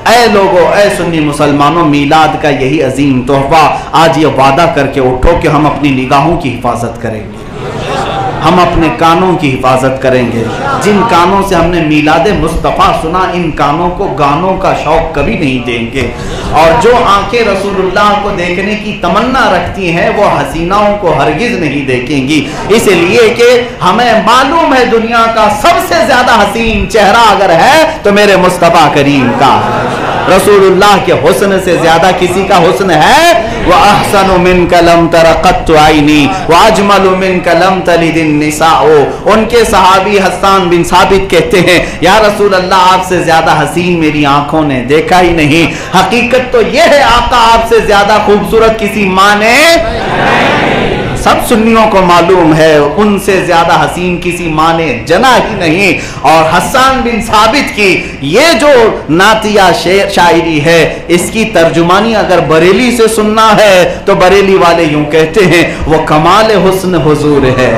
اے لوگو، اے سنی مسلمانوں، میلاد کا یہی عظیم تحفہ، آج یہ وعدہ کر کے اٹھو کہ ہم اپنی نگاہوں کی حفاظت کریں گے، ہم اپنے کانوں کی حفاظت کریں گے۔ جن کانوں سے ہم نے میلاد مصطفیٰ سنا، ان کانوں کو گانوں کا شوق کبھی نہیں دیں گے، اور جو آنکھیں رسول اللہ کو دیکھنے کی تمنا رکھتی ہیں وہ حسیناؤں کو ہرگز نہیں دیکھیں گی، اس لیے کہ ہمیں معلوم ہے دنیا کا سب سے زیادہ حسین چہرہ اگر ہے تو میرے مصطفیٰ کریم کا ہے۔ رسول اللہ کے حسن سے زیادہ کسی کا حسن ہے؟ وَأَحْسَنُ مِنْكَ لَمْ تَرَ قَطُّ عَيْنِي وَأَجْمَلُ مِنْكَ لَمْ تَلِدِ النِّسَاءُ۔ ان کے صحابی حسان بن ثابت کہتے ہیں یا رسول اللہ، آپ سے زیادہ حسین میری آنکھوں نے دیکھا ہی نہیں۔ حقیقت تو یہ ہے آقا آپ سے زیادہ خوبصورت کسی ماں نے، سب سنیوں کو معلوم ہے ان سے زیادہ حسین کسی ماں نے جنا ہی نہیں۔ اور حسان بن ثابت کی یہ جو نعتیہ شاعری ہے، اس کی ترجمانی اگر بریلی سے سننا ہے تو بریلی والے یوں کہتے ہیں، وہ کمال حسن حضور ہے،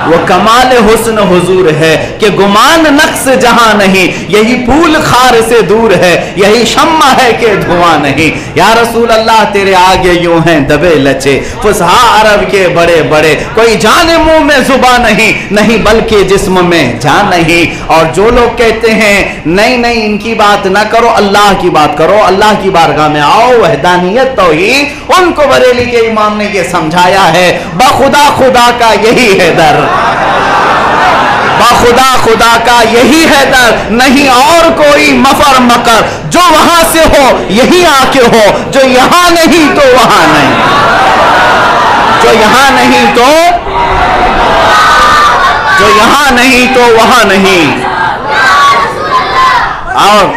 وہ کمال حسن حضور ہے کہ گمان نقص جہاں نہیں، یہی پھول خار سے دور ہے، یہی شمع ہے کہ دھواں نہیں۔ یا رسول اللہ تیرے آگے یوں ہیں دبے لچے فصحا عرب کے بڑے بڑے، کوئی جان منہ میں زباں نہیں، نہیں بلکہ جسم میں جان نہیں۔ اور جو لوگ کہتے ہیں نہیں نہیں ان کی بات نہ کرو، اللہ کی بات کرو، اللہ کی بارگاہ میں آؤ، وحدانیت توحید، ان کو بریلی کے امام نے یہ سمجھایا ہے بخدا خدا کا یہی ہے در، خدا خدا کا یہی ہے در، نہیں اور کوئی مفر مکر، جو وہاں سے ہو یہی آ کے ہو، جو یہاں نہیں تو وہاں نہیں، جو یہاں نہیں تو، جو یہاں نہیں تو وہاں نہیں۔ اور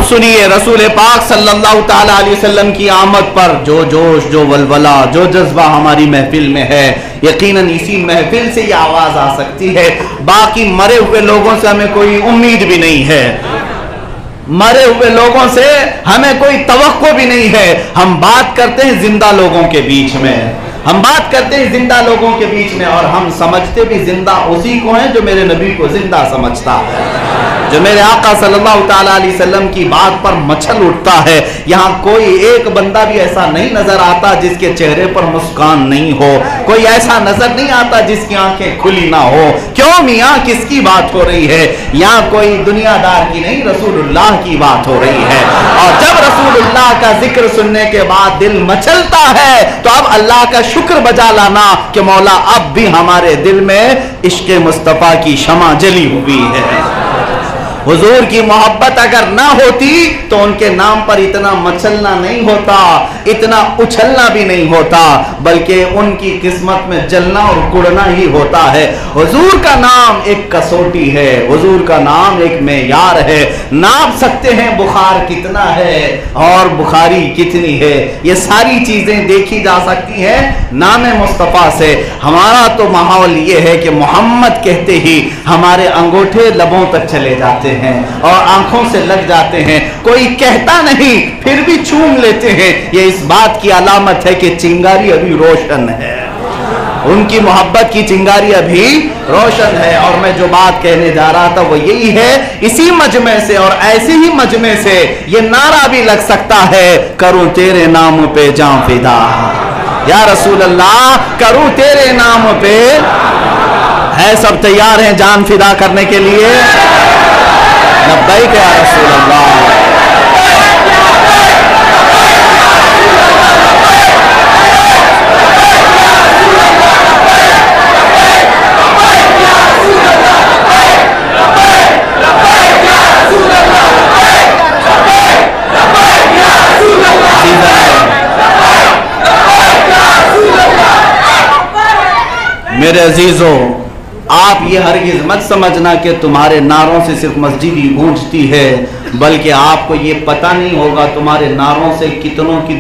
سنیے رسول پاک صلی اللہ تعالیٰ علیہ وسلم کی آمد پر جو جوش، جو ولولہ، جو جذبہ ہماری محفل میں ہے، یقیناً اسی محفل سے یہ آواز آ سکتی ہے۔ باقی مرے ہوئے لوگوں سے ہمیں کوئی امید بھی نہیں ہے، مرے ہوئے لوگوں سے ہمیں کوئی توقع بھی نہیں ہے۔ ہم بات کرتے ہیں زندہ لوگوں کے بیچ میں، ہم بات کرتے ہیں زندہ لوگوں کے بیچ میں، اور ہم سمجھتے بھی زندہ اسی کو ہیں جو میرے نبی کو زندہ سمجھتا ہے، جو میرے آقا صلی اللہ تعالیٰ علیہ وسلم کی بات پر مچھل اٹھتا ہے۔ یہاں کوئی ایک بندہ بھی ایسا نہیں نظر آتا جس کے چہرے پر مسکان نہیں ہو، کوئی ایسا نظر نہیں آتا جس کی آنکھیں کھلی نہ ہو۔ کیوں میاں کس کی بات ہو رہی ہے؟ یہاں کوئی دنیا دار کی نہیں، رسول اللہ کی بات ہو رہی ہے۔ اور جب رسول اللہ کا ذکر سننے کے بعد دل مچلتا ہے تو اب اللہ کا شکر بجا لانا کہ مولا اب بھی ہمارے دل میں عشق مصطفیٰ کی شمع جلی ہوئی ہے۔ حضور کی محبت اگر نہ ہوتی تو ان کے نام پر اتنا مچلنا نہیں ہوتا، اتنا اچھلنا بھی نہیں ہوتا، بلکہ ان کی قسمت میں جلنا اور کڑنا ہی ہوتا ہے۔ حضور کا نام ایک کسوٹی ہے، حضور کا نام ایک معیار ہے، ناپ سکتے ہیں بخار کتنا ہے اور بخاری کتنی ہے، یہ ساری چیزیں دیکھی جا سکتی ہیں نام مصطفیٰ سے۔ ہمارا تو ماحول یہ ہے کہ محمد کہتے ہی ہمارے انگوٹھے لبوں تک چلے جاتے ہیں اور آنکھوں سے لگ جاتے ہیں، کوئی کہتا نہیں پھر بھی چوم لیتے ہیں۔ یہ اس بات کی علامت ہے کہ چنگاری ابھی روشن ہے، ان کی محبت کی چنگاری ابھی روشن ہے۔ اور میں جو بات کہنے جا رہا تھا وہ یہی ہے، اسی مجمع سے اور ایسے ہی مجمع سے یہ نعرہ بھی لگ سکتا ہے، کروں تیرے نام پہ جان فدا، یا رسول اللہ کروں تیرے نام پہ۔ ہے سب تیار ہیں جان فدا کرنے کے لیے؟ لبیک یا رسول اللہ۔ میرے عزیزوں، آپ یہ ہرگز مت سمجھنا کہ تمہارے نعروں سے صرف مسجد ہی گونجتی ہے، بلکہ آپ کو یہ پتہ نہیں ہوگا تمہارے نعروں سے کتنوں کی